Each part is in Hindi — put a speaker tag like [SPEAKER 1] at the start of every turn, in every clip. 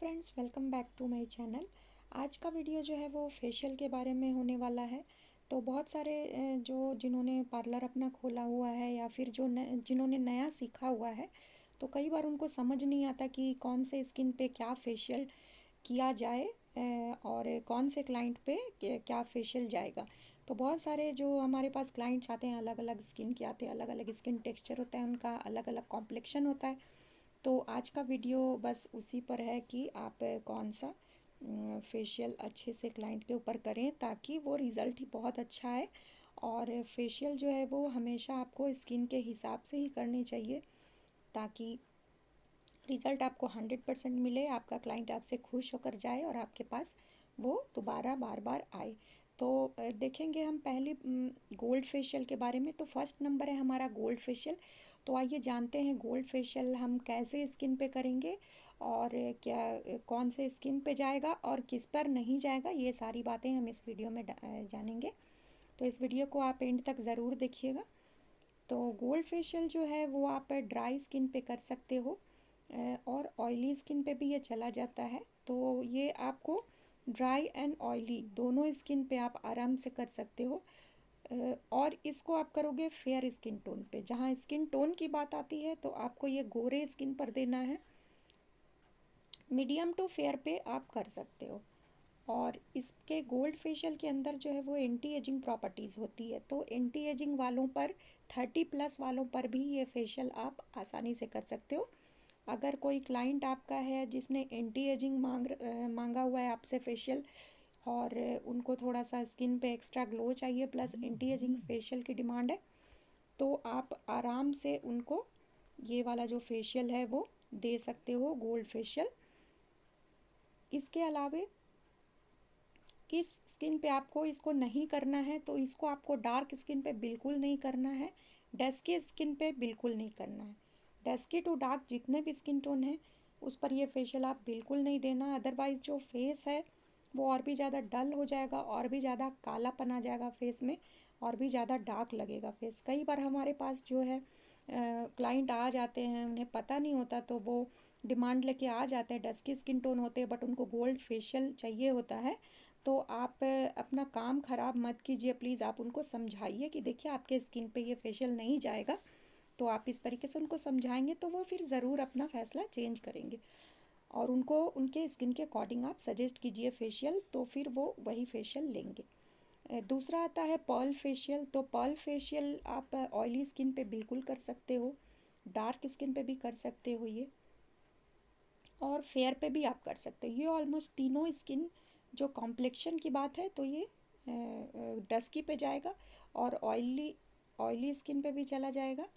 [SPEAKER 1] Friends, welcome back to my channel. आज का वीडियो जो है वो फेशियल के बारे में होने वाला है। तो बहुत सारे जिन्होंने पार्लर अपना खोला हुआ है या फिर जिन्होंने नया सीखा हुआ है, तो कई बार उनको समझ नहीं आता कि कौन से स्किन पे क्या फेशियल किया जाए और कौन से क्लाइंट पे क्या फेशियल जाएगा। तो बहुत सारे जो हमारे पास क्लाइंट्स आते हैं, अलग अलग स्किन के आते हैं, अलग अलग स्किन टेक्सचर होता है उनका, अलग अलग कॉम्प्लेक्शन होता है। तो आज का वीडियो बस उसी पर है कि आप कौन सा फेशियल अच्छे से क्लाइंट के ऊपर करें ताकि वो रिज़ल्ट ही बहुत अच्छा है। और फेशियल जो है वो हमेशा आपको स्किन के हिसाब से ही करनी चाहिए ताकि रिज़ल्ट आपको 100% मिले, आपका क्लाइंट आपसे खुश होकर जाए और आपके पास वो दोबारा बार बार आए। तो देखेंगे हम पहले गोल्ड फेशियल के बारे में। तो फर्स्ट नंबर है हमारा गोल्ड फेशियल। तो आइए जानते हैं गोल्ड फेशियल हम कैसे स्किन पे करेंगे और क्या कौन से स्किन पे जाएगा और किस पर नहीं जाएगा, ये सारी बातें हम इस वीडियो में जानेंगे। तो इस वीडियो को आप एंड तक ज़रूर देखिएगा। तो गोल्ड फेशियल जो है वो आप ड्राई स्किन पे कर सकते हो और ऑयली स्किन पे भी ये चला जाता है। तो ये आपको ड्राई एंड ऑयली दोनों स्किन पे आप आराम से कर सकते हो। और इसको आप करोगे फेयर स्किन टोन पे। जहाँ स्किन टोन की बात आती है तो आपको ये गोरे स्किन पर देना है। मीडियम टू फेयर पे आप कर सकते हो। और इसके गोल्ड फेशियल के अंदर जो है वो एंटी एजिंग प्रॉपर्टीज़ होती है। तो एंटी एजिंग वालों पर, 30+ वालों पर भी ये फेशियल आप आसानी से कर सकते हो। अगर कोई क्लाइंट आपका है जिसने एंटी एजिंग मांगा हुआ है आपसे फेशियल और उनको थोड़ा सा स्किन पे एक्स्ट्रा ग्लो चाहिए प्लस एंटी एजिंग फेशियल की डिमांड है, तो आप आराम से उनको ये वाला जो फेशियल है वो दे सकते हो, गोल्ड फेशियल। इसके अलावे किस स्किन पे आपको इसको नहीं करना है, तो इसको आपको डार्क स्किन पे बिल्कुल नहीं करना है, डस्की स्किन पे बिल्कुल नहीं करना है। डस्की टू डार्क जितने भी स्किन टोन है उस पर ये फेशियल आप बिल्कुल नहीं देना। अदरवाइज़ जो फेस है वो और भी ज़्यादा डल हो जाएगा, और भी ज़्यादा कालापन आ जाएगा फेस में, और भी ज़्यादा डार्क लगेगा फेस। कई बार हमारे पास जो है क्लाइंट आ जाते हैं, उन्हें पता नहीं होता तो वो डिमांड लेके आ जाते हैं, डस्की स्किन टोन होते हैं बट उनको गोल्ड फेशियल चाहिए होता है। तो आप अपना काम ख़राब मत कीजिए प्लीज़। आप उनको समझाइए कि देखिए आपके स्किन पे ये फेशियल नहीं जाएगा। तो आप इस तरीके से उनको समझाएंगे तो वो फिर ज़रूर अपना फ़ैसला चेंज करेंगे और उनको उनके स्किन के अकॉर्डिंग आप सजेस्ट कीजिए फेशियल, तो फिर वो वही फेशियल लेंगे। दूसरा आता है पर्ल फेशियल। तो पर्ल फेशियल आप ऑयली स्किन पे बिल्कुल कर सकते हो, डार्क स्किन पे भी कर सकते हो ये, और फेयर पे भी आप कर सकते हो। ये ऑलमोस्ट तीनों स्किन, जो कॉम्प्लेक्शन की बात है तो ये डस्की पे जाएगा और ऑयली ऑयली स्किन पे भी चला जाएगा।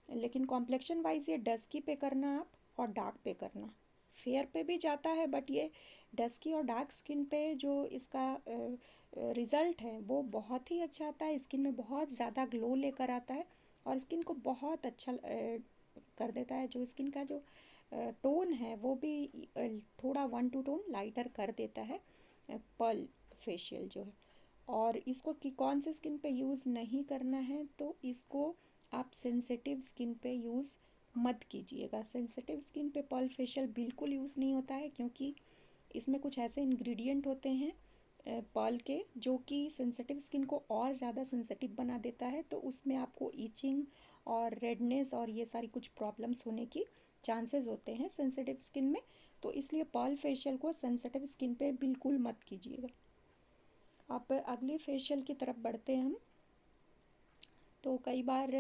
[SPEAKER 1] लेकिन कॉम्प्लेक्शन वाइज ये डस्की पे करना आप और डार्क पे करना। फेयर पे भी जाता है बट ये डस्की और डार्क स्किन पे जो इसका रिज़ल्ट है वो बहुत ही अच्छा आता है। स्किन में बहुत ज़्यादा ग्लो लेकर आता है और स्किन को बहुत अच्छा कर देता है। जो स्किन का जो टोन है वो भी थोड़ा 1-2 टोन लाइटर कर देता है पर्ल फेशियल जो है। और इसको कि कौन से स्किन पे यूज़ नहीं करना है, तो इसको आप सेंसिटिव स्किन पे यूज़ मत कीजिएगा। सेंसिटिव स्किन पे पर्ल फेशियल बिल्कुल यूज़ नहीं होता है क्योंकि इसमें कुछ ऐसे इंग्रेडिएंट होते हैं पर्ल के जो कि सेंसिटिव स्किन को और ज़्यादा सेंसिटिव बना देता है। तो उसमें आपको ईचिंग और रेडनेस और ये सारी कुछ प्रॉब्लम्स होने की चांसेस होते हैं सेंसिटिव स्किन में। तो इसलिए पर्ल फेशियल को सेंसिटिव स्किन पे बिल्कुल मत कीजिएगा। अब अगले फेशियल की तरफ बढ़ते हैं हम। तो कई बार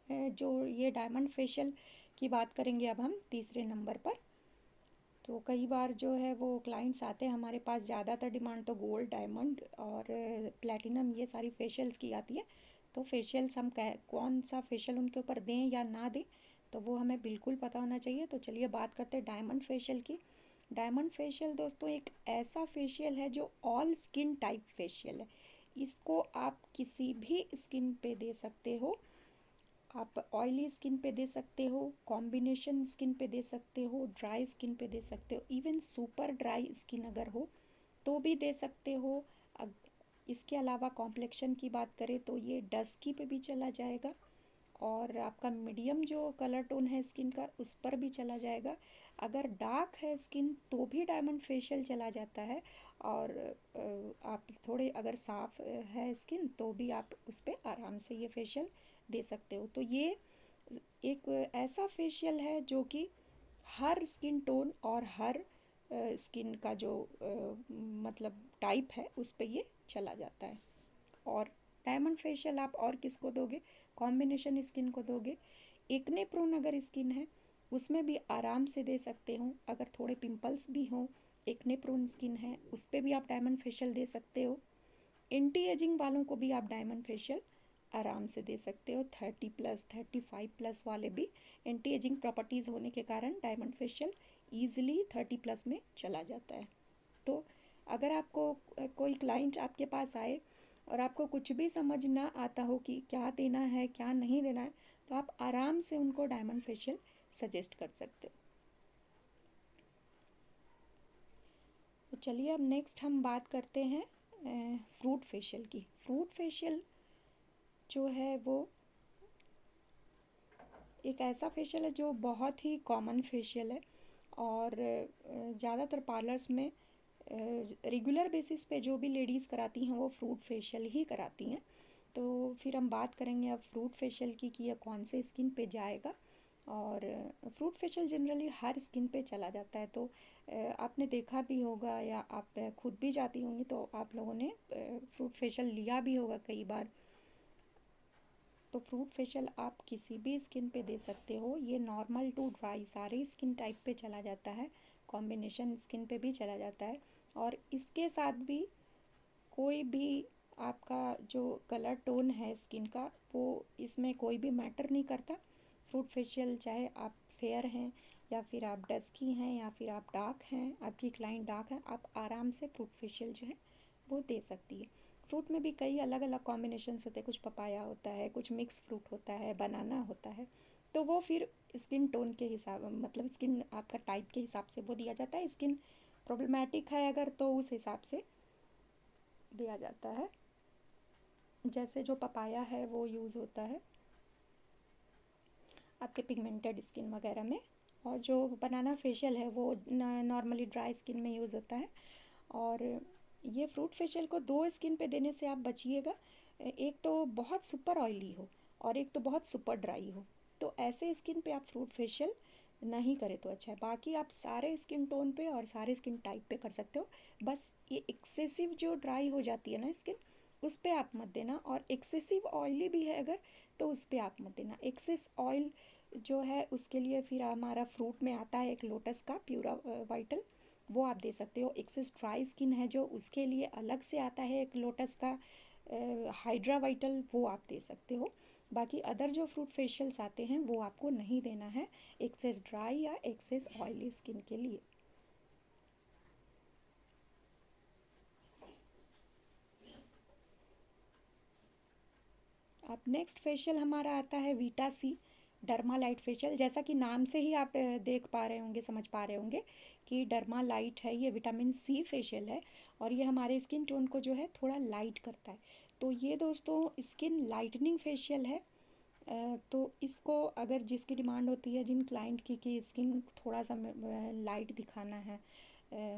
[SPEAKER 1] जो ये डायमंड फेशियल की बात करेंगे अब हम तीसरे नंबर पर। तो कई बार जो है वो क्लाइंट्स आते हैं हमारे पास, ज़्यादातर डिमांड तो गोल्ड, डायमंड और प्लेटिनम ये सारी फेशियल्स की आती है। तो फेशियल्स हम कौन सा फेशियल उनके ऊपर दें या ना दें, तो वो हमें बिल्कुल पता होना चाहिए। तो चलिए बात करते हैं डायमंड फेशियल की। डायमंड फेशियल दोस्तों एक ऐसा फेशियल है जो ऑल स्किन टाइप फेशियल है। इसको आप किसी भी स्किन पे दे सकते हो। आप ऑयली स्किन पे दे सकते हो, कॉम्बिनेशन स्किन पे दे सकते हो, ड्राई स्किन पे दे सकते हो, इवन सुपर ड्राई स्किन अगर हो तो भी दे सकते हो। इसके अलावा कॉम्प्लेक्शन की बात करें तो ये डस्की पे भी चला जाएगा और आपका मीडियम जो कलर टोन है स्किन का उस पर भी चला जाएगा। अगर डार्क है स्किन तो भी डायमंड फेशियल चला जाता है। और आप थोड़े अगर साफ़ है स्किन तो भी आप उस पर आराम से ये फेशियल दे सकते हो। तो ये एक ऐसा फेशियल है जो कि हर स्किन टोन और हर स्किन का जो मतलब टाइप है उस पे ये चला जाता है। और डायमंड फेशियल आप और किसको दोगे, कॉम्बिनेशन स्किन को दोगे। एक्ने प्रोन अगर स्किन है उसमें भी आराम से दे सकते हो। अगर थोड़े पिंपल्स भी हों, एक्ने प्रोन स्किन है उस पर भी आप डायमंड फेशियल दे सकते हो। एंटी एजिंग वालों को भी आप डायमंड फेशियल आराम से दे सकते हो। 30+ 35+ वाले भी एंटी एजिंग प्रॉपर्टीज़ होने के कारण डायमंड फेशियल ईजिली 30+ में चला जाता है। तो अगर आपको कोई क्लाइंट आपके पास आए और आपको कुछ भी समझ ना आता हो कि क्या देना है क्या नहीं देना है, तो आप आराम से उनको डायमंड फेशियल सजेस्ट कर सकते हो। तो चलिए अब नेक्स्ट हम बात करते हैं फ्रूट फेशियल की। फ्रूट फेशियल जो है वो एक ऐसा फेशियल है जो बहुत ही कॉमन फेशियल है। और ज़्यादातर पार्लर्स में रेगुलर बेसिस पे जो भी लेडीज़ कराती हैं वो फ्रूट फेशियल ही कराती हैं। तो फिर हम बात करेंगे अब फ्रूट फेशियल की कि यह कौन से स्किन पे जाएगा। और फ्रूट फेशियल जनरली हर स्किन पे चला जाता है। तो आपने देखा भी होगा या आप खुद भी जाती होंगी तो आप लोगों ने फ्रूट फेशियल लिया भी होगा कई बार। तो फ्रूट फेशियल आप किसी भी स्किन पे दे सकते हो। ये नॉर्मल टू ड्राई सारे स्किन टाइप पे चला जाता है, कॉम्बिनेशन स्किन पे भी चला जाता है। और इसके साथ भी कोई भी आपका जो कलर टोन है स्किन का वो इसमें कोई भी मैटर नहीं करता। फ्रूट फेशियल चाहे आप फेयर हैं या फिर आप डस्की हैं या फिर आप डार्क हैं, आपकी क्लाइंट डार्क है, आप आराम से फ्रूट फेशियल जो है वो दे सकती है। फ्रूट में भी कई अलग अलग कॉम्बिनेशंस होते हैं, कुछ पपाया होता है, कुछ मिक्स फ्रूट होता है, बनाना होता है। तो वो फिर स्किन टोन के हिसाब मतलब स्किन आपका टाइप के हिसाब से वो दिया जाता है। स्किन प्रॉब्लमेटिक है अगर तो उस हिसाब से दिया जाता है। जैसे जो पपाया है वो यूज़ होता है आपके पिगमेंटेड स्किन वगैरह में। और जो बनाना फेशियल है वो नॉर्मली ड्राई स्किन में यूज़ होता है। और ये फ्रूट फेशियल को दो स्किन पे देने से आप बचिएगा। एक तो बहुत सुपर ऑयली हो और एक तो बहुत सुपर ड्राई हो। तो ऐसे स्किन पे आप फ्रूट फेशियल नहीं करें तो अच्छा है। बाकी आप सारे स्किन टोन पे और सारे स्किन टाइप पे कर सकते हो। बस ये एक्सेसिव जो ड्राई हो जाती है ना स्किन, उस पे आप मत देना। और एक्सेसिव ऑयली भी है अगर तो उस पे आप मत देना। एक्सेस ऑयल जो है उसके लिए फिर हमारा फ्रूट में आता है एक लोटस का प्यूरा वाइटल, वो आप दे सकते हो। एक्सेस ड्राई स्किन है जो उसके लिए अलग से आता है एक लोटस का हाइड्रा वाइटल, वो आप दे सकते हो। बाकी अदर जो फ्रूट फेशियल्स आते हैं वो आपको नहीं देना है एक्सेस ड्राई या एक्सेस ऑयली स्किन के लिए। अब नेक्स्ट फेशियल हमारा आता है वीटा सी डर्मालाइट फेशियल। जैसा कि नाम से ही आप देख पा रहे होंगे, समझ पा रहे होंगे कि डर्मालाइट है, ये विटामिन सी फेशियल है। और ये हमारे स्किन टोन को जो है थोड़ा लाइट करता है। तो ये दोस्तों स्किन लाइटनिंग फेशियल है। तो इसको अगर जिसकी डिमांड होती है, जिन क्लाइंट की कि स्किन थोड़ा सा लाइट दिखाना है,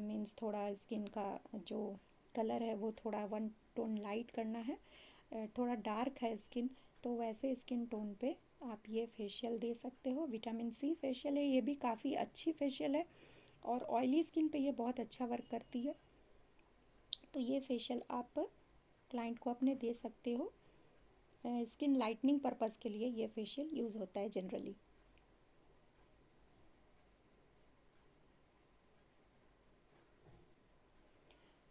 [SPEAKER 1] मीन्स थोड़ा स्किन का जो कलर है वो थोड़ा वन टोन लाइट करना है, थोड़ा डार्क है स्किन, तो वैसे स्किन टोन पे आप ये फेशियल दे सकते हो। विटामिन सी फेशियल है, ये भी काफ़ी अच्छी फेशियल है और ऑयली स्किन पे ये बहुत अच्छा वर्क करती है। तो ये फेशियल आप क्लाइंट को अपने दे सकते हो। स्किन लाइटनिंग पर्पज़ के लिए ये फेशियल यूज़ होता है जनरली।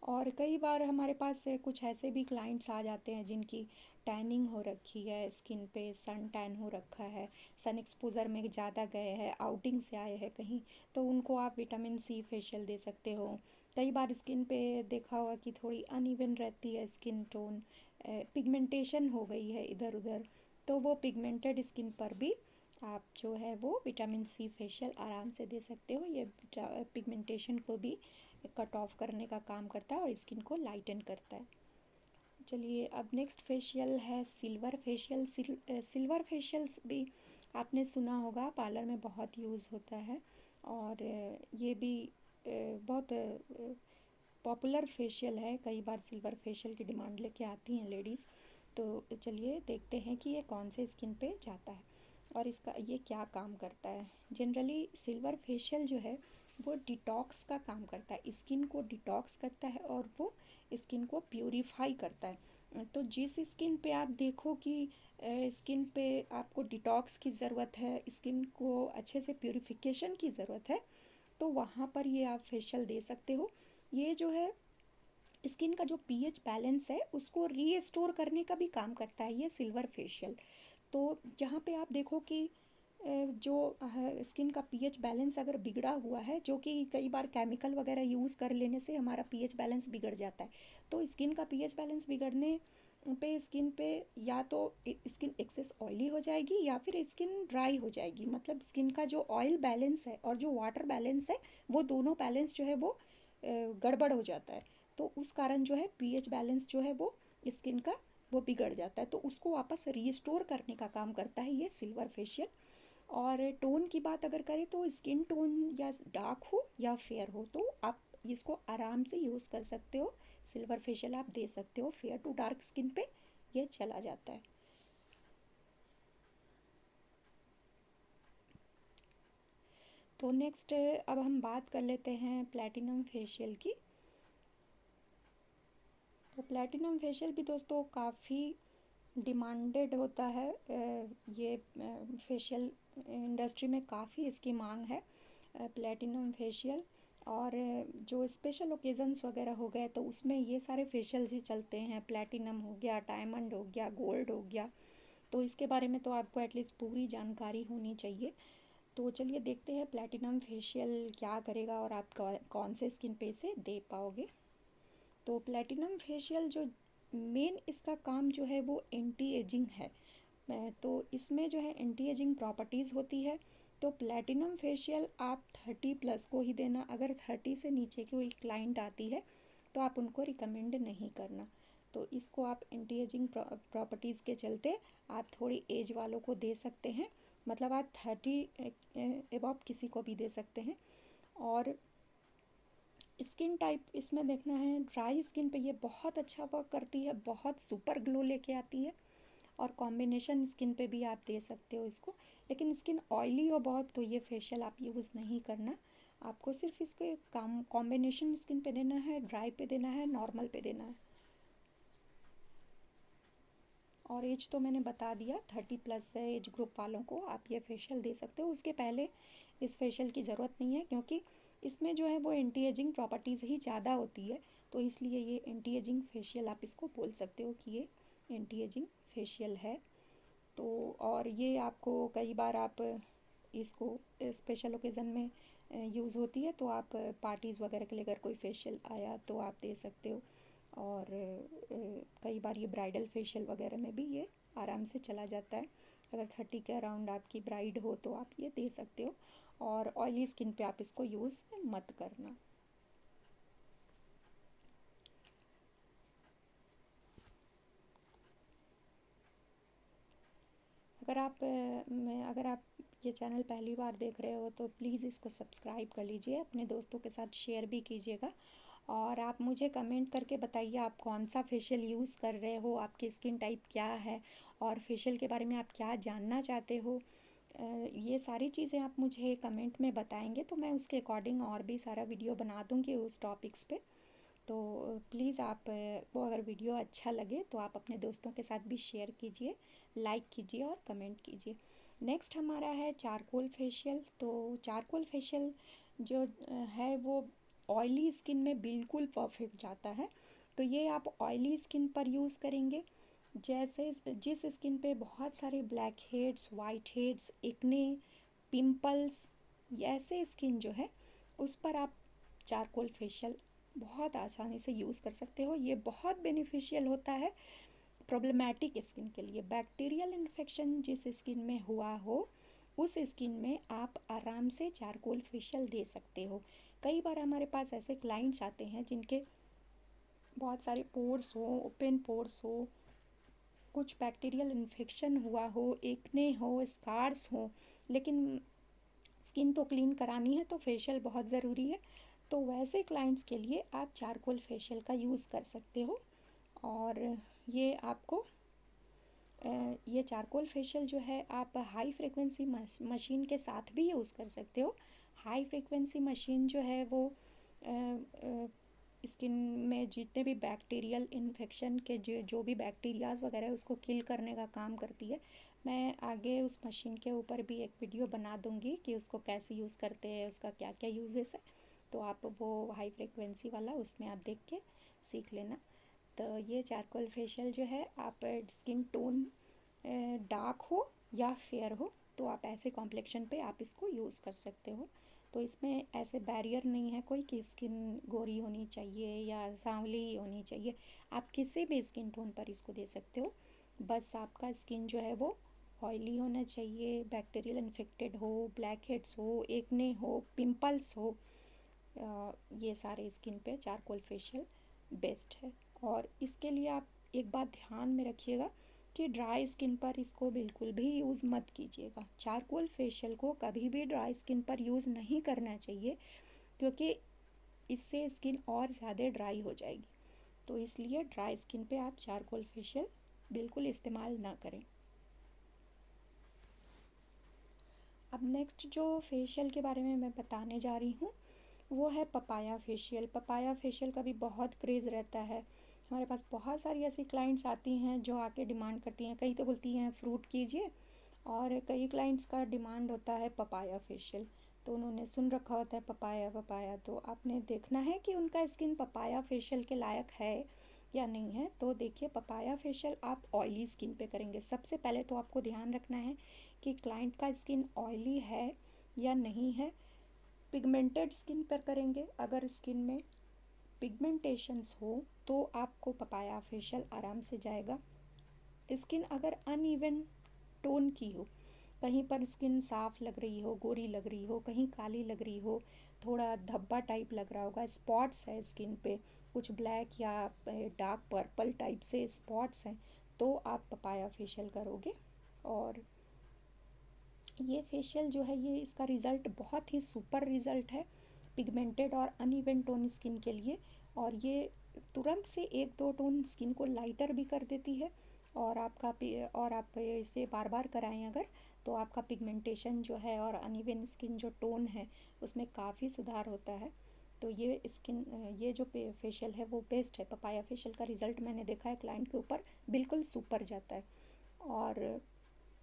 [SPEAKER 1] और कई बार हमारे पास कुछ ऐसे भी क्लाइंट्स आ जाते हैं जिनकी टैनिंग हो रखी है स्किन पे, सन टैन हो रखा है, सन एक्सपोज़र में ज़्यादा गए हैं, आउटिंग से आए हैं कहीं, तो उनको आप विटामिन सी फेशियल दे सकते हो। कई बार स्किन पे देखा होगा कि थोड़ी अनइवन रहती है स्किन टोन, पिगमेंटेशन हो गई है इधर उधर, तो वो पिगमेंटेड स्किन पर भी आप जो है वो विटामिन सी फेशियल आराम से दे सकते हो। ये पिगमेंटेशन को भी कट ऑफ करने का काम करता है और स्किन को लाइटन करता है। चलिए अब नेक्स्ट फेशियल है सिल्वर फेशियल। सिल्वर फेशियल्स भी आपने सुना होगा, पार्लर में बहुत यूज़ होता है। और ये भी बहुत पॉपुलर फेशियल है। कई बार सिल्वर फेशियल की डिमांड लेके आती हैं लेडीज़। तो चलिए देखते हैं कि ये कौन से स्किन पे जाता है और इसका ये क्या काम करता है। जनरली सिल्वर फेशियल जो है वो डिटॉक्स का काम करता है, स्किन को डिटॉक्स करता है और वो स्किन को प्यूरिफाई करता है। तो जिस स्किन पे आप देखो कि स्किन पे आपको डिटॉक्स की ज़रूरत है, स्किन को अच्छे से प्यूरिफिकेशन की ज़रूरत है, तो वहाँ पर ये आप फेशियल दे सकते हो। ये जो है स्किन का जो पीएच बैलेंस है उसको रीस्टोर करने का भी काम करता है ये सिल्वर फेशियल। तो जहाँ पे आप देखो कि जो स्किन का पीएच बैलेंस अगर बिगड़ा हुआ है, जो कि कई बार केमिकल वगैरह यूज़ कर लेने से हमारा पीएच बैलेंस बिगड़ जाता है। तो स्किन का पीएच बैलेंस बिगड़ने पे स्किन पे या तो स्किन एक्सेस ऑयली हो जाएगी या फिर स्किन ड्राई हो जाएगी। मतलब स्किन का जो ऑयल बैलेंस है और जो वाटर बैलेंस है वो दोनों बैलेंस जो है वो गड़बड़ हो जाता है। तो उस कारण जो है पीएच बैलेंस जो है वो स्किन का वो बिगड़ जाता है, तो उसको वापस रीस्टोर करने का काम करता है ये सिल्वर फेशियल। और टोन की बात अगर करें तो स्किन टोन या डार्क हो या फेयर हो तो आप इसको आराम से यूज़ कर सकते हो। सिल्वर फेशियल आप दे सकते हो, फेयर टू डार्क स्किन पे ये चला जाता है। तो नेक्स्ट अब हम बात कर लेते हैं प्लैटिनम फेशियल की। तो प्लैटिनम फेशियल भी दोस्तों काफ़ी डिमांडेड होता है। ये फेशियल इंडस्ट्री में काफ़ी इसकी मांग है, प्लैटिनम फेशियल। और जो स्पेशल ओकेज़न्स वगैरह हो गए तो उसमें ये सारे फेशियल्स ही चलते हैं। प्लैटिनम हो गया, डायमंड हो गया, गोल्ड हो गया। तो इसके बारे में तो आपको एटलीस्ट पूरी जानकारी होनी चाहिए। तो चलिए देखते हैं प्लैटिनम फेशियल क्या करेगा और आप कौन से स्किन पे इसे दे पाओगे। तो प्लैटिनम फेशियल जो मेन इसका काम जो है वो एंटी एजिंग है। तो इसमें जो है एंटी एजिंग प्रॉपर्टीज़ होती है। तो प्लैटिनम फेशियल आप 30+ को ही देना। अगर 30 से नीचे की कोई क्लाइंट आती है तो आप उनको रिकमेंड नहीं करना। तो इसको आप एंटी एजिंग प्रॉपर्टीज़ के चलते आप थोड़ी एज वालों को दे सकते हैं। मतलब आप 30 एबव किसी को भी दे सकते हैं। और स्किन टाइप इसमें देखना है, ड्राई स्किन पे ये बहुत अच्छा वर्क करती है, बहुत सुपर ग्लो लेके आती है। और कॉम्बिनेशन स्किन पे भी आप दे सकते हो इसको। लेकिन स्किन ऑयली हो बहुत तो ये फेशियल आप यूज़ नहीं करना। आपको सिर्फ इसको काम कॉम्बिनेशन स्किन पे देना है, ड्राई पे देना है, नॉर्मल पे देना है। और एज तो मैंने बता दिया, 30+ एज ग्रुप वालों को आप ये फेशियल दे सकते हो। उसके पहले इस फेशियल की ज़रूरत नहीं है क्योंकि इसमें जो है वो एंटी एजिंग प्रॉपर्टीज़ ही ज़्यादा होती है। तो इसलिए ये एंटी एजिंग फेशियल आप इसको बोल सकते हो कि ये एंटी एजिंग फेशियल है। तो और ये आपको कई बार आप इसको स्पेशल ओकेज़न में यूज़ होती है। तो आप पार्टीज़ वगैरह के लिए अगर कोई फेशियल आया तो आप दे सकते हो। और कई बार ये ब्राइडल फेशियल वगैरह में भी ये आराम से चला जाता है। अगर 30 के अराउंड आपकी ब्राइड हो तो आप ये दे सकते हो। और ऑयली स्किन पे आप इसको यूज़ मत करना। अगर आप ये चैनल पहली बार देख रहे हो तो प्लीज़ इसको सब्सक्राइब कर लीजिए, अपने दोस्तों के साथ शेयर भी कीजिएगा। और आप मुझे कमेंट करके बताइए आप कौन सा फेशियल यूज़ कर रहे हो, आपकी स्किन टाइप क्या है और फेशियल के बारे में आप क्या जानना चाहते हो। ये सारी चीज़ें आप मुझे कमेंट में बताएंगे तो मैं उसके अकॉर्डिंग और भी सारा वीडियो बना दूँगी उस टॉपिक्स पे। तो प्लीज़ आप को अगर वीडियो अच्छा लगे तो आप अपने दोस्तों के साथ भी शेयर कीजिए, लाइक कीजिए और कमेंट कीजिए। नेक्स्ट हमारा है चारकोल फेशियल। तो चारकोल फेशियल जो है वो ऑयली स्किन में बिल्कुल परफेक्ट जाता है। तो ये आप ऑयली स्किन पर यूज़ करेंगे। जैसे जिस स्किन पे बहुत सारे black heads, white heads, acne, pimples, ऐसे स्किन जो है उस पर आप चारकोल फेशियल बहुत आसानी से यूज़ कर सकते हो। ये बहुत बेनिफिशियल होता है प्रॉब्लमेटिक स्किन के लिए। बैक्टीरियल इन्फेक्शन जिस स्किन में हुआ हो उस स्किन में आप आराम से चारकोल फेशियल दे सकते हो। कई बार हमारे पास ऐसे क्लाइंट्स आते हैं जिनके बहुत सारे पोर्स हो, ओपन पोर्स हो, कुछ बैक्टीरियल इन्फेक्शन हुआ हो, एक्ने हो, स्कार्स हो, लेकिन स्किन तो क्लीन करानी है तो फेशियल बहुत ज़रूरी है। तो वैसे क्लाइंट्स के लिए आप चारकोल फेशियल का यूज़ कर सकते हो। और ये आपको ये चारकोल फेशियल जो है आप हाई फ्रिक्वेंसी मशीन के साथ भी यूज़ कर सकते हो। हाई फ्रिक्वेंसी मशीन जो है वो स्किन में जितने भी बैक्टीरियल इन्फेक्शन के जो भी बैक्टीरियाज वगैरह है उसको किल करने का काम करती है। मैं आगे उस मशीन के ऊपर भी एक वीडियो बना दूंगी कि उसको कैसे यूज़ करते हैं, उसका क्या क्या यूजेस है। तो आप वो हाई फ्रिक्वेंसी वाला उसमें आप देख के सीख लेना। तो ये चारकोल फेशियल जो है आप स्किन टोन डार्क हो या फेयर हो तो आप ऐसे कॉम्प्लेक्शन पे आप इसको यूज़ कर सकते हो। तो इसमें ऐसे बैरियर नहीं है कोई कि स्किन गोरी होनी चाहिए या सांवली होनी चाहिए। आप किसी भी स्किन टोन पर इसको दे सकते हो। बस आपका स्किन जो है वो ऑयली होना चाहिए, बैक्टीरियल इन्फेक्टेड हो, ब्लैक हेड्स हो, एक्ने हो, पिंपल्स हो, ये सारे स्किन पे चारकोल फेशियल बेस्ट है। और इसके लिए आप एक बात ध्यान में रखिएगा कि ड्राई स्किन पर इसको बिल्कुल भी यूज़ मत कीजिएगा। चारकोल फेशियल को कभी भी ड्राई स्किन पर यूज़ नहीं करना चाहिए, क्योंकि इससे स्किन और ज़्यादा ड्राई हो जाएगी। तो इसलिए ड्राई स्किन पे आप चारकोल फेशियल बिल्कुल इस्तेमाल ना करें। अब नेक्स्ट जो फेशियल के बारे में मैं बताने जा रही हूँ वो है पपाया फेशियल। पपाया फेशियल का भी बहुत क्रेज़ रहता है। हमारे पास बहुत सारी ऐसी क्लाइंट्स आती हैं जो आके डिमांड करती हैं, कई तो बोलती हैं फ्रूट कीजिए, और कई क्लाइंट्स का डिमांड होता है पपाया फेशियल। तो उन्होंने सुन रखा होता है पपाया पपाया, तो आपने देखना है कि उनका स्किन पपाया फेशियल के लायक है या नहीं है। तो देखिए, पपाया फेशियल आप ऑयली स्किन पे करेंगे। सबसे पहले तो आपको ध्यान रखना है कि क्लाइंट का स्किन ऑयली है या नहीं है। पिगमेंटेड स्किन पर करेंगे, अगर स्किन में पिगमेंटेशंस हो तो आपको पपाया फेशियल आराम से जाएगा। स्किन अगर अनइवन टोन की हो, कहीं पर स्किन साफ लग रही हो, गोरी लग रही हो, कहीं काली लग रही हो, थोड़ा धब्बा टाइप लग रहा होगा, स्पॉट्स है स्किन पे, कुछ ब्लैक या डार्क पर्पल टाइप से स्पॉट्स हैं, तो आप पपाया फेशियल करोगे। और ये फेशियल जो है ये इसका रिज़ल्ट बहुत ही सुपर रिज़ल्ट है पिगमेंटेड और अनइवन टोन स्किन के लिए। और ये तुरंत से एक दो टोन स्किन को लाइटर भी कर देती है। और आप इसे बार बार कराएं अगर, तो आपका पिगमेंटेशन जो है और अनइवन स्किन जो टोन है उसमें काफ़ी सुधार होता है। तो ये जो फेशियल है वो बेस्ट है। पपाया फेशियल का रिज़ल्ट मैंने देखा है क्लाइंट के ऊपर, बिल्कुल सुपर जाता है। और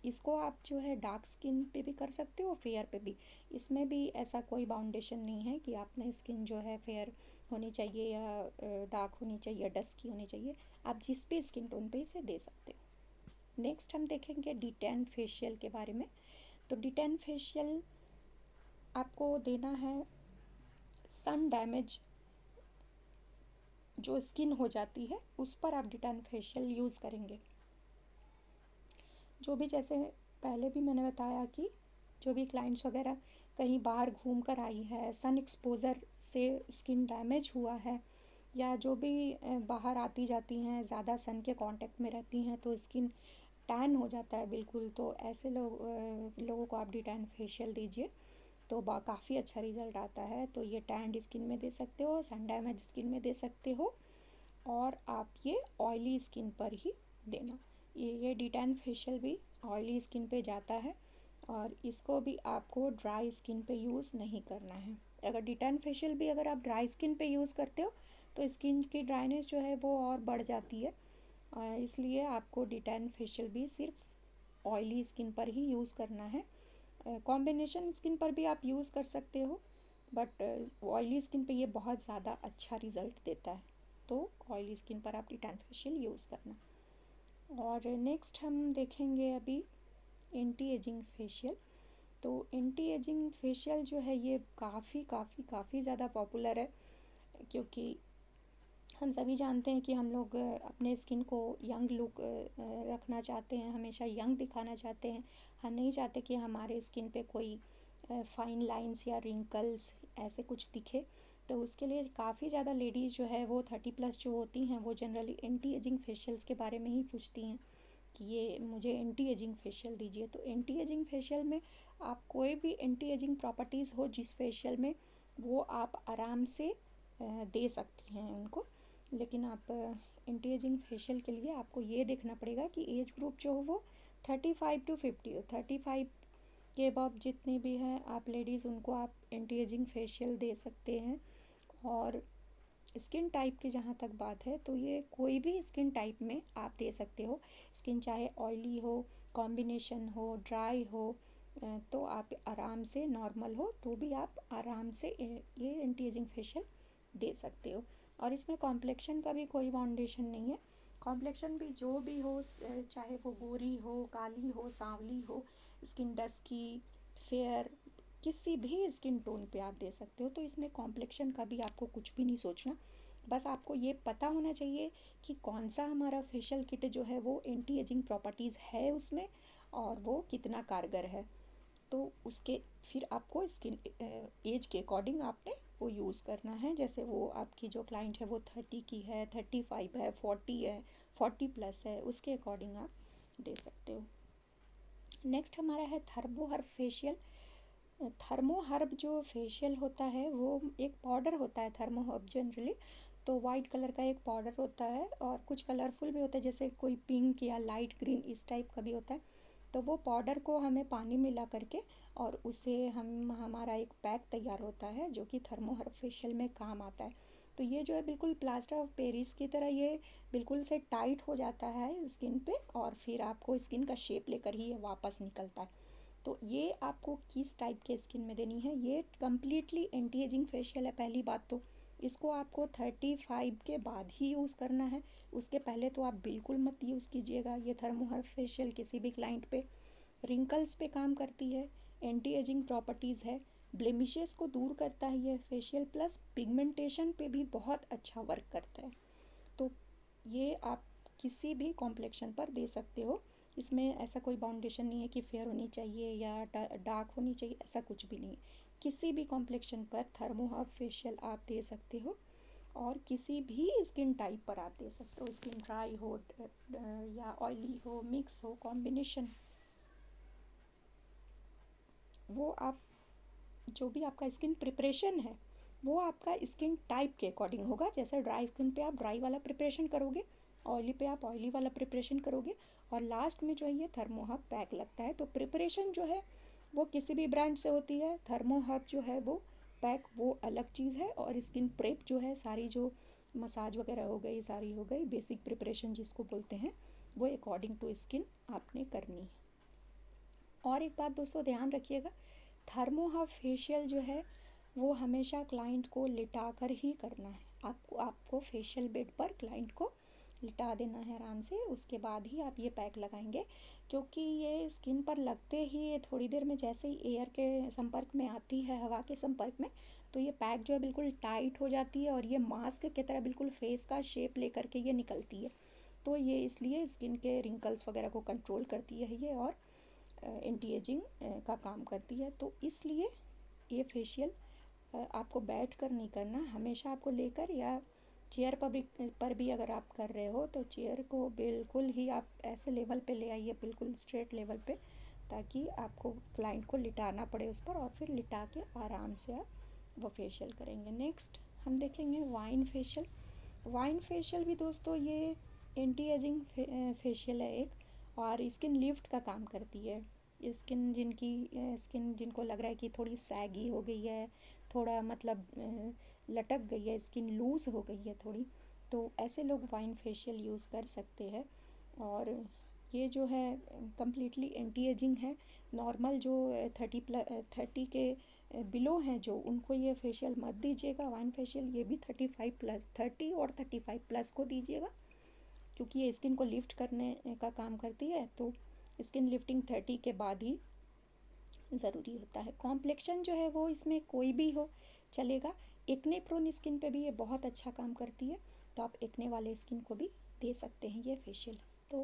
[SPEAKER 1] इसको आप जो है डार्क स्किन पे भी कर सकते हो, फेयर पे भी। इसमें भी ऐसा कोई बाउंडेशन नहीं है कि आपने स्किन जो है फेयर होनी चाहिए या डार्क होनी चाहिए, डस्की होनी चाहिए। आप जिस भी स्किन टोन पे इसे दे सकते हो। नेक्स्ट हम देखेंगे डिटेन फेशियल के बारे में। तो डिटेन फेशियल आपको देना है सन डैमेज जो स्किन हो जाती है उस पर आप डिटेन फेशियल यूज़ करेंगे। जो भी, जैसे पहले भी मैंने बताया कि जो भी क्लाइंट्स वगैरह कहीं बाहर घूम कर आई है, सन एक्सपोज़र से स्किन डैमेज हुआ है, या जो भी बाहर आती जाती हैं, ज़्यादा सन के कांटेक्ट में रहती हैं तो स्किन टैन हो जाता है बिल्कुल, तो ऐसे लोगों को आप डिटैन फेशियल दीजिए तो काफ़ी अच्छा रिज़ल्ट आता है। तो ये टैंड स्किन में दे सकते हो, सन डैमेज स्किन में दे सकते हो, और आप ये ऑयली स्किन पर ही देना। ये डिटैन फेशियल भी ऑयली स्किन पे जाता है, और इसको भी आपको ड्राई स्किन पे यूज़ नहीं करना है। अगर डिटैन फेशियल भी अगर आप ड्राई स्किन पे यूज़ करते हो तो स्किन की ड्राइनेस जो है वो और बढ़ जाती है। इसलिए आपको डिटैन फेशियल भी सिर्फ ऑयली स्किन पर ही यूज़ करना है। कॉम्बिनेशन स्किन पर भी आप यूज़ कर सकते हो, बट ऑयली स्किन पे ये बहुत ज़्यादा अच्छा रिज़ल्ट देता है। तो ऑयली स्किन पर आप डिटैन फेशियल यूज़ करना। और नेक्स्ट हम देखेंगे अभी एंटी एजिंग फेशियल। तो एंटी एजिंग फेशियल जो है ये काफ़ी काफ़ी काफ़ी ज़्यादा पॉपुलर है, क्योंकि हम सभी जानते हैं कि हम लोग अपने स्किन को यंग लुक रखना चाहते हैं, हमेशा यंग दिखाना चाहते हैं। हम नहीं चाहते कि हमारे स्किन पे कोई फाइन लाइंस या रिंकल्स ऐसे कुछ दिखे, तो उसके लिए काफ़ी ज़्यादा लेडीज़ जो है वो 30+ जो होती हैं वो जनरली एंटी एजिंग फेशियल्स के बारे में ही पूछती हैं कि ये मुझे एंटी एजिंग फेशियल दीजिए। तो एंटी एजिंग फेशियल में आप कोई भी एंटी एजिंग प्रॉपर्टीज़ हो जिस फेशियल में, वो आप आराम से दे सकती हैं उनको। लेकिन आप एंटी एजिंग फेशियल के लिए आपको ये देखना पड़ेगा कि एज ग्रुप जो हो वो 35 to 50 हो। 35 के अबव जितनी भी हैं आप लेडीज़, उनको आप एंटी एजिंग फेशियल दे सकते हैं। और स्किन टाइप की जहाँ तक बात है, तो ये कोई भी स्किन टाइप में आप दे सकते हो। स्किन चाहे ऑयली हो, कॉम्बिनेशन हो, ड्राई हो, तो आप आराम से, नॉर्मल हो तो भी आप आराम से ये एंटी एजिंग फेशियल दे सकते हो। और इसमें कॉम्प्लेक्शन का भी कोई बाउंडेशन नहीं है। कॉम्प्लेक्शन भी जो भी हो, चाहे वो गोरी हो, काली हो, सांवली हो, स्किन डस्की, फेयर, किसी भी स्किन टोन पे आप दे सकते हो। तो इसमें कॉम्प्लेक्शन का भी आपको कुछ भी नहीं सोचना। बस आपको ये पता होना चाहिए कि कौन सा हमारा फेशियल किट जो है वो एंटी एजिंग प्रॉपर्टीज़ है उसमें, और वो कितना कारगर है। तो उसके फिर आपको स्किन एज के अकॉर्डिंग आपने वो यूज़ करना है। जैसे वो आपकी जो क्लाइंट है वो 30 की है, 35 है, 40 है, 40+ है, उसके अकॉर्डिंग आप दे सकते हो। नेक्स्ट हमारा है thermo herb facial. Thermo herb जो फेशियल होता है वो एक पाउडर होता है। थर्मो हर्ब जनरली तो वाइट कलर का एक पाउडर होता है, और कुछ कलरफुल भी होता है, जैसे कोई पिंक या लाइट ग्रीन इस टाइप का भी होता है। तो वो पाउडर को हमें पानी मिला करके, और उससे हमारा एक पैक तैयार होता है जो कि थर्मो हर्ब फेशियल में काम आता है। तो ये जो है बिल्कुल प्लास्टर ऑफ पेरिस की तरह ये बिल्कुल से टाइट हो जाता है स्किन पे, और फिर आपको स्किन का शेप लेकर ही ये वापस निकलता है। तो ये आपको किस टाइप के स्किन में देनी है, ये कम्प्लीटली एंटी एजिंग फेशियल है। पहली बात तो इसको आपको 35 के बाद ही यूज़ करना है, उसके पहले तो आप बिल्कुल मत यूज़ कीजिएगा। ये थर्मो हर्ब फेशियल किसी भी क्लाइंट पे रिंकल्स पे काम करती है, एंटी एजिंग प्रॉपर्टीज़ है, ब्लेमिशेस को दूर करता है ये फेशियल, प्लस पिगमेंटेशन पे भी बहुत अच्छा वर्क करता है। तो ये आप किसी भी कॉम्प्लेक्शन पर दे सकते हो। इसमें ऐसा कोई बाउंडेशन नहीं है कि फेयर होनी चाहिए या डार्क होनी चाहिए, ऐसा कुछ भी नहीं। किसी भी कॉम्प्लेक्शन पर थर्मो हर्ब फेशियल आप दे सकते हो, और किसी भी स्किन टाइप पर आप दे सकते हो। स्किन ड्राई हो या ऑयली हो, मिक्स हो, कॉम्बिनेशन, वो आप जो भी आपका स्किन प्रिपरेशन है वो आपका स्किन टाइप के अकॉर्डिंग होगा। जैसे ड्राई स्किन पे आप ड्राई वाला प्रिपरेशन करोगे, ऑयली पे आप ऑयली वाला प्रिपरेशन करोगे, और लास्ट में जो है ये थर्मो हब पैक लगता है। तो प्रिपरेशन जो है वो किसी भी ब्रांड से होती है, थर्मो हब जो है वो पैक वो अलग चीज़ है। और स्किन प्रेप जो है, सारी जो मसाज वगैरह हो गई, सारी हो गई बेसिक प्रिपरेशन जिसको बोलते हैं, वो अकॉर्डिंग टू स्किन आपने करनी है। और एक बात दोस्तों ध्यान रखिएगा, थर्मो हब फेशियल जो है वो हमेशा क्लाइंट को लिटा कर ही करना है। आपको फेशियल बेड पर क्लाइंट को लिटा देना है आराम से, उसके बाद ही आप ये पैक लगाएंगे। क्योंकि ये स्किन पर लगते ही ये थोड़ी देर में जैसे ही एयर के संपर्क में आती है, हवा के संपर्क में, तो ये पैक जो है बिल्कुल टाइट हो जाती है, और ये मास्क की तरह बिल्कुल फेस का शेप लेकर के ये निकलती है। तो ये इसलिए स्किन के रिंकल्स वगैरह को कंट्रोल करती है ये, और एंटी एजिंग का काम करती है। तो इसलिए ये फेशियल आपको बैठ कर नहीं करना, हमेशा आपको लेकर या चेयर पर भी अगर आप कर रहे हो तो चेयर को बिल्कुल ही आप ऐसे लेवल पे ले आइए, बिल्कुल स्ट्रेट लेवल पे, ताकि आपको क्लाइंट को लिटाना पड़े उस पर, और फिर लिटा के आराम से आप वो फेशियल करेंगे। नेक्स्ट हम देखेंगे वाइन फेशियल। वाइन फेशियल भी दोस्तों ये एंटी एजिंग फेशियल है एक, और स्किन लिफ्ट का काम करती है। स्किन जिनको लग रहा है कि थोड़ी सैगी हो गई है, थोड़ा मतलब लटक गई है, स्किन लूज़ हो गई है थोड़ी, तो ऐसे लोग वाइन फेशियल यूज़ कर सकते हैं। और ये जो है कम्प्लीटली एंटी एजिंग है। नॉर्मल जो 30 के बिलो हैं जो, उनको ये फेशियल मत दीजिएगा वाइन फेशियल। ये भी 35+, 30 और 35+ को दीजिएगा, क्योंकि ये स्किन को लिफ्ट करने का काम करती है। तो स्किन लिफ्टिंग 30 के बाद ही ज़रूरी होता है। कॉम्प्लेक्शन जो है वो इसमें कोई भी हो चलेगा। एक्ने प्रोन स्किन पे भी ये बहुत अच्छा काम करती है, तो आप एक्ने वाले स्किन को भी दे सकते हैं ये फेशियल। तो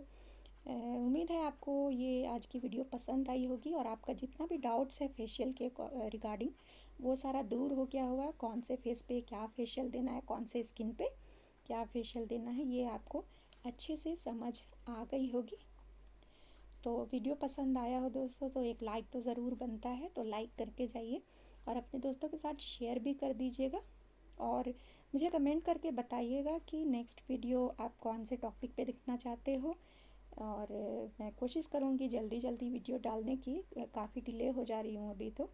[SPEAKER 1] उम्मीद है आपको ये आज की वीडियो पसंद आई होगी और आपका जितना भी डाउट्स है फेशियल के रिगार्डिंग वो सारा दूर हो गया होगा। कौन से फेस पे क्या फेशियल देना है, कौन से स्किन पे क्या फेशियल देना है, ये आपको अच्छे से समझ आ गई होगी। तो वीडियो पसंद आया हो दोस्तों तो एक लाइक तो ज़रूर बनता है, तो लाइक करके जाइए और अपने दोस्तों के साथ शेयर भी कर दीजिएगा। और मुझे कमेंट करके बताइएगा कि नेक्स्ट वीडियो आप कौन से टॉपिक पे देखना चाहते हो। और मैं कोशिश करूँगी जल्दी जल्दी वीडियो डालने की, काफ़ी डिले हो जा रही हूँ अभी तो।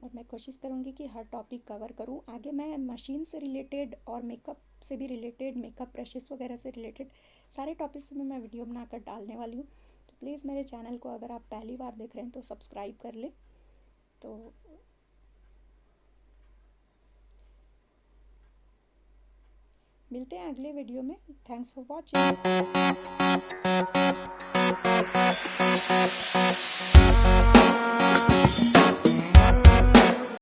[SPEAKER 1] और मैं कोशिश करूँगी कि हर टॉपिक कवर करूँ। आगे मैं मशीन से रिलेटेड और मेकअप से भी रिलेटेड, मेकअप ब्रशेस वगैरह से रिलेटेड सारे टॉपिक्स में मैं वीडियो बनाकर डालने वाली हूँ। तो प्लीज़ मेरे चैनल को अगर आप पहली बार देख रहे हैं तो सब्सक्राइब कर लें। तो मिलते हैं अगले वीडियो में। Thanks for watching.